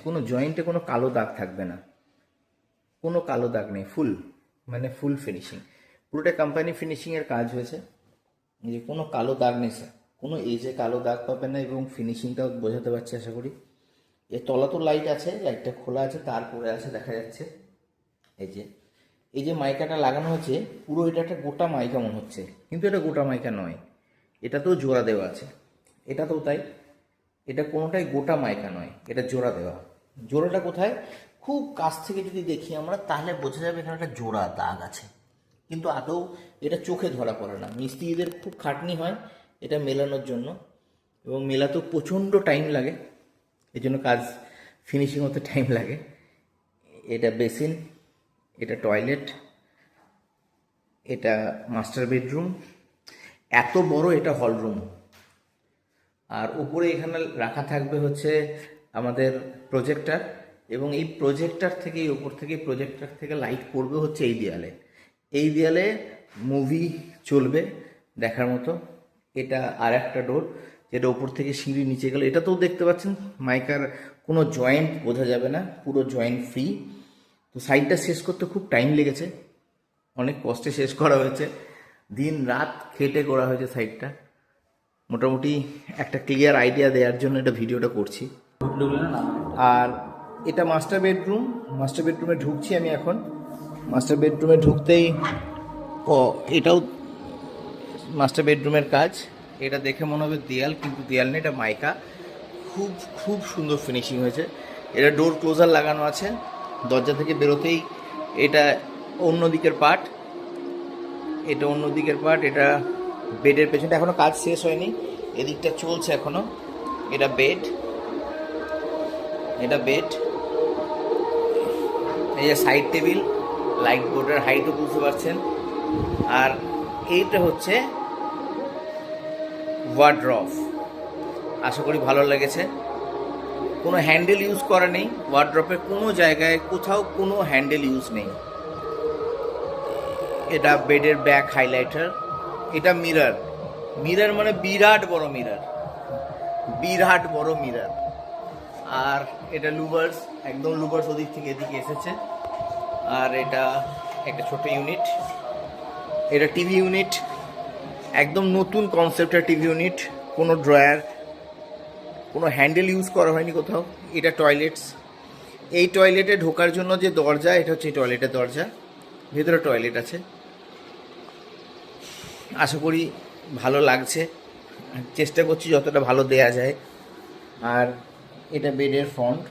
কোনো জয়েন্টে কোনো কালো দাগ থাকবে না, কোনো কালো দাগ নেই, ফুল ফিনিশিং, পুরোটা কোম্পানি ফিনিশিংয়ের কাজ হয়েছে, যে কোনো কালো দাগ নেই স্যার, কোনো এজে কালো দাগ পাবে না, এবং ফিনিশিংটাও বোঝাতে পারছি আশা করি। এর তলা তো লাইট আছে, লাইটটা খোলা আছে, তারপরে আছে দেখা যাচ্ছে এই যে মাইকাটা লাগানো হয়েছে, পুরো এটা একটা গোটা মাইকা মনে হচ্ছে, কিন্তু এটা গোটা মাইকা নয়, এটাতেও জোড়া দেওয়া আছে, এটাতেও তাই, এটা কোনোটাই গোটা মাইকা নয়, এটা জোড়া দেওয়া। জোড়াটা কোথায়, খুব কাছ থেকে যদি দেখি আমরা তাহলে বোঝা যাবে এখানে একটা জোড়া দাগ আছে, কিন্তু আদৌ এটা চোখে ধরা পড়ে না। মিস্ত্রিদের খুব খাটনি হয় এটা মেলানোর জন্য, এবং মেলাতেও প্রচণ্ড টাইম লাগে, এই জন্য কাজ ফিনিশিং হতে টাইম লাগে। এটা বেসিন, এটা টয়লেট, এটা মাস্টার বেডরুম, এত বড় এটা হল রুম, আর উপরে এখানে রাখা থাকবে হচ্ছে আমাদের প্রজেক্টর, এবং এই প্রজেক্টর থেকে, এই উপর থেকে প্রজেক্টর থেকে লাইট পড়বে হচ্ছে এই দেয়ালে মুভি চলবে দেখার মতো। এটা আর একটা ডোর, যেটা উপর থেকে সিঁড়ি নিচে গেল, এটাতেও দেখতে পাচ্ছেন মাইকার কোনো জয়েন্ট বোঝা যাবে না, পুরো জয়েন্ট ফ্রি। তো সাইডটা শেষ করতে খুব টাইম লেগেছে, অনেক কষ্টে শেষ করা হয়েছে, দিন রাত খেটে করা হয়েছে সাইডটা। মোটামুটি একটা ক্লিয়ার আইডিয়া দেওয়ার জন্য এটা ভিডিওটা করছি। আর এটা মাস্টার বেডরুমে ঢুকছি আমি এখন। মাস্টার বেডরুমে ঢুকতেই এটাও মাস্টার বেডরুমের কাজ। এটা দেখে মনে হবে দেয়াল, কিন্তু দেয়াল নেই, এটা মাইকা। খুব সুন্দর ফিনিশিং হয়েছে। এটা ডোর ক্লোজার লাগানো আছে, দরজা থেকে বেরোতেই এটা অন্য দিকের পার্ট, এটা বেডের পেছনটা এখনো কাজ শেষ হয়নি, এদিকটা চলছে এখনো। এটা বেড, এই যে সাইড টেবিল, লাইট বোর্ডের হাইটও বুঝতে পারছেন। আর এইটা হচ্ছে ওয়ার্ড্রপ, আশা করি ভালো লেগেছে। কোনো হ্যান্ডেল ইউজ করা নেই ওয়ার্ড্রপে, কোনো জায়গায় কোথাও কোনো হ্যান্ডেল ইউজ নেই। এটা বেডের ব্যাক হাইলাইটার, এটা মিরর মানে বিরাট বড় মিরর। আর এটা লুভার্স, একদম লুভার্স ওদিক থেকে এদিকে এসেছে। আর এটা একটা ছোট ইউনিট, এটা টিভি ইউনিট, একদম নতুন কনসেপ্টের টিভি ইউনিট, কোনো ড্রয়ার, কোনো হ্যান্ডেল ইউজ করা হয়নি কোথাও। এটা টয়লেটস, এই টয়লেটে ঢোকার জন্য যে দরজা, এটা হচ্ছে টয়লেটের দরজা, ভেতরে টয়লেট আছে। আশা করি ভালো লাগছে, চেষ্টা করছি যতটা ভালো দেয়া যায়। আর এটা বেডের ফ্রন্ট।